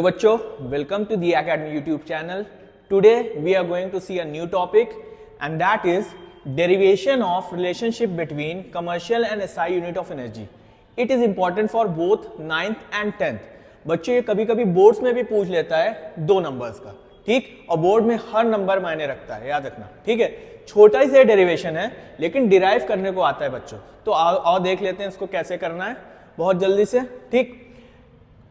Hello bachcho, welcome to the Academy YouTube channel. Today we are going to see a new topic and that is derivation of relationship between commercial and SI unit of energy. It is important for both 9th and 10th. बच्चों ये कभी कभी boards में भी पूछ लेता है दो नंबर्स का, ठीक, और बोर्ड में हर नंबर मायने रखता है, याद रखना, ठीक है। छोटा ही से डेरिवेशन है लेकिन डिराइव करने को आता है बच्चों। तो आओ देख लेते हैं इसको कैसे करना है बहुत जल्दी से, ठीक।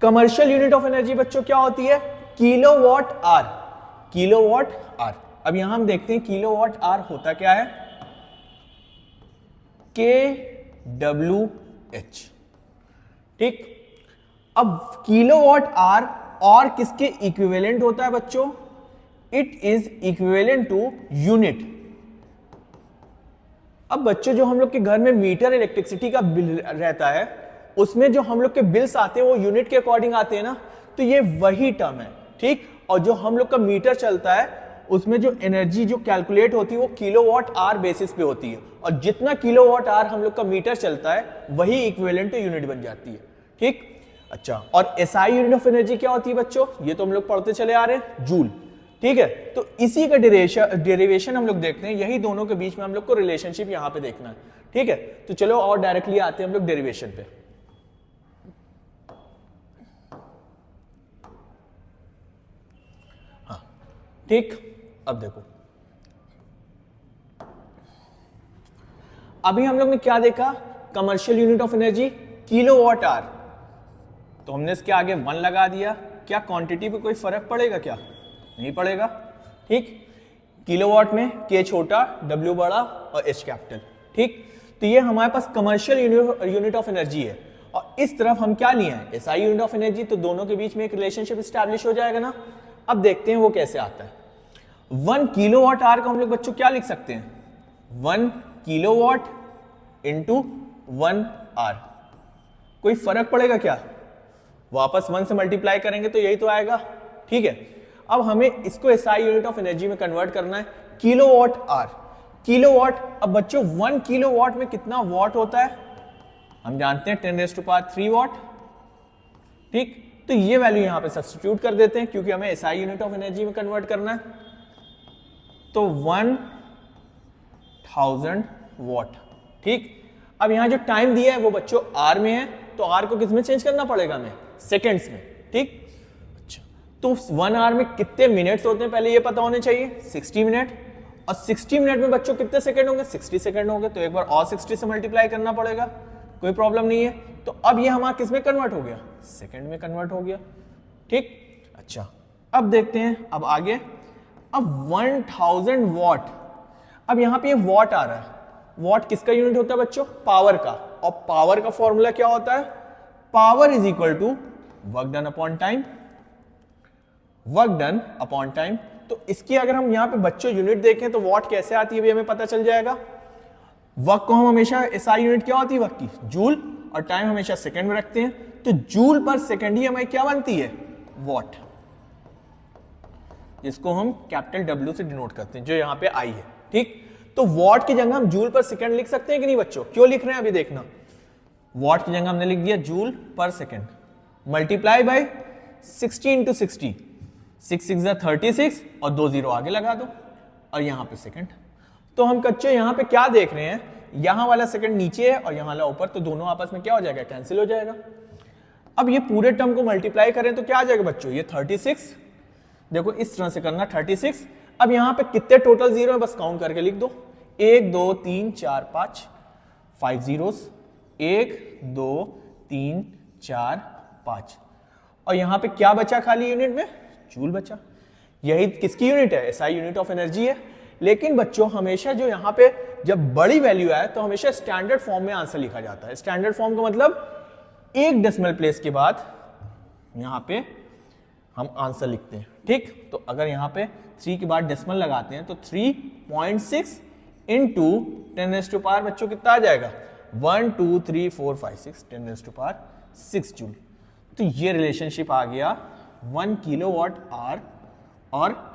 कमर्शियल यूनिट ऑफ एनर्जी बच्चों क्या होती है? Kilowatt hour, kilowatt hour. अब यहां हम देखते हैं किलोवाट आर होता क्या है, KWH, ठीक। अब किलोवाट आर और किसके इक्विवेलेंट होता है बच्चों? It is equivalent to unit. अब बच्चों जो हम लोग के घर में मीटर इलेक्ट्रिसिटी का बिल रहता है उसमें जो हम लोग के बिल्स आते हैं वो यूनिट के अकॉर्डिंग आते हैं ना, तो ये वही टर्म है, ठीक। और जो हम लोग का मीटर चलता है उसमें जो एनर्जी जो कैलकुलेट होती है वो किलोवाट आर बेसिस पे होती है, और जितना किलोवाट आर हम लोग का मीटर चलता है वही इक्विवेलेंट टू यूनिट बन जाती है, ठीक। अच्छा, और एसआई यूनिट ऑफ एनर्जी क्या होती है बच्चों? ये तो हम लोग पढ़ते चले आ रहे हैं, जूल, ठीक है। तो इसी का डेरिवेशन हम लोग देखते हैं, यही दोनों के बीच में हम लोग को रिलेशनशिप यहां पे देखना है, ठीक है। तो चलो और डायरेक्टली आते हैं हम लोग डेरिवेशन पे। हाँ, ठीक। अब देखो, अभी हम लोग ने क्या देखा? Commercial unit of energy kilowatt hour, तो हमने इसके आगे 1 लगा दिया। क्या क्वांटिटी पे कोई फर्क पड़ेगा? क्या नहीं पड़ेगा, ठीक। किलोवाट में K छोटा, W बड़ा और H कैपिटल, ठीक। तो ये हमारे पास कमर्शियल यूनिट ऑफ एनर्जी है, और इस तरफ हम क्या लिए हैं? SI unit of energy. तो दोनों के बीच में एक रिलेशनशिप एस्टैब्लिश हो जाएगा ना। अब देखते हैं वो कैसे आता है। 1 किलोवाट आर को हम लोग बच्चों क्या लिख सकते हैं? 1 किलोवाट इंटू 1 आर। कोई फर्क पड़ेगा क्या? वापस 1 से मल्टीप्लाई करेंगे तो यही तो आएगा, ठीक है। अब हमें इसको एसआई यूनिट ऑफ एनर्जी में कन्वर्ट करना है, किलोवाट आर, किलोवाट। अब बच्चों 1 किलोवाट में कितना वाट होता है? हम जानते हैं 10⁻³ वाट, ठीक। तो ये वैल्यू यहां पे सब्स्टिट्यूट कर देते हैं क्योंकि हमें एसआई यूनिट ऑफ एनर्जी में कन्वर्ट करना है। तो 1000 वाट, ठीक। अब यहां जो टाइम दिया है वो बच्चों आर में है, तो आर को किस में चेंज करना पड़ेगा हमें? सेकेंड्स में, ठीक। अच्छा, तो 1 आवर में कितने मिनट्स होते हैं पहले ये पता होने चाहिए, 60 मिनट। और 60 मिनट में बच्चों कितने सेकंड होंगे? 60 सेकंड होंगे। तो एक बार और 60 से मल्टीप्लाई करना पड़ेगा, कोई प्रॉब्लम नहीं है। तो अब ये हमारा किस में कन्वर्ट हो गया? सेकंड में कन्वर्ट हो गया, ठीक। अच्छा, अब देखते हैं अब आगे। अब 1000 वॉट, अब यहां पे ये वॉट आ रहा है। वॉट किसका यूनिट होता है बच्चों? पावर का। और पावर का फॉर्मूला क्या होता है? Power is equal to work done upon time, work done upon time. तो इसकी अगर हम यहां पे बच्चों यूनिट देखें तो वॉट कैसे आती है भी हमें पता चल जाएगा। वर्क को हम हमेशा एसआई यूनिट क्या होती है वर्क की? जूल, और टाइम हमेशा सेकंड में रखते हैं। तो जूल पर सेकंड ही हमें क्या बनती है? वॉट, जिसको हम कैपिटल W से डिनोट करते हैं, जो यहां पे आई है, ठीक। तो वॉट की जगह हम जूल पर सेकंड लिख सकते हैं कि नहीं बच्चों? क्यों लिख रहे हैं अभी देखना। वॉट की जगह हमने लिख दिया जूल पर सेकंड, मल्टीप्लाई बाय 60 इंटू 60, 6 6 36 और 2 0 आगे लगा दो, और यहां पे सेकंड। तो हम बच्चों यहां पे क्या देख रहे हैं? यहां वाला सेकंड नीचे है और यहां वाला ऊपर, तो दोनों आपस में क्या हो जाएगा? कैंसिल हो जाएगा। अब ये पूरे टर्म को मल्टीप्लाई करें तो क्या आ जाएगा बच्चों? ये 36, देखो इस तरह से करना, 36। अब यहां पे कितने टोटल जीरो है बस काउंट करके लिख दो, 1 2 3 4 5 जीरोस, 1 2 3 4 5। और यहां पे क्या बचा खाली यूनिट में? जूल बचा। यही किसकी यूनिट है? एसआई यूनिट ऑफ एनर्जी है। लेकिन बच्चों हमेशा जो यहां पे जब बड़ी वैल्यू आए तो हमेशा स्टैंडर्ड फॉर्म में आंसर लिखा जाता है। स्टैंडर्ड फॉर्म का मतलब एक डेसिमल प्लेस के बाद यहां पे हम आंसर लिखते हैं, ठीक। तो अगर यहां पे 3 के बाद डेसिमल लगाते हैं तो 3.6 इंटू 10⁻⁴ बच्चों कितना आ जाएगा? 1 2 3 4 5 6, 10⁻⁶ जूल। तो ये रिलेशनशिप आ गया 1 किलोवाट आर और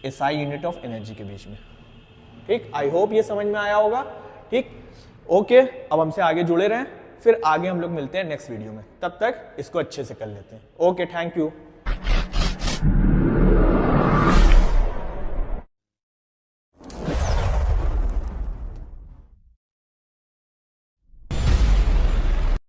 एसआई यूनिट ऑफ एनर्जी के बीच में, ठीक। आई होप ये समझ में आया होगा, ठीक। ओके, अब हमसे आगे जुड़े रहें। फिर आगे हम लोग मिलते हैं नेक्स्ट वीडियो में, तब तक इसको अच्छे से कर लेते हैं। Okay, thank you.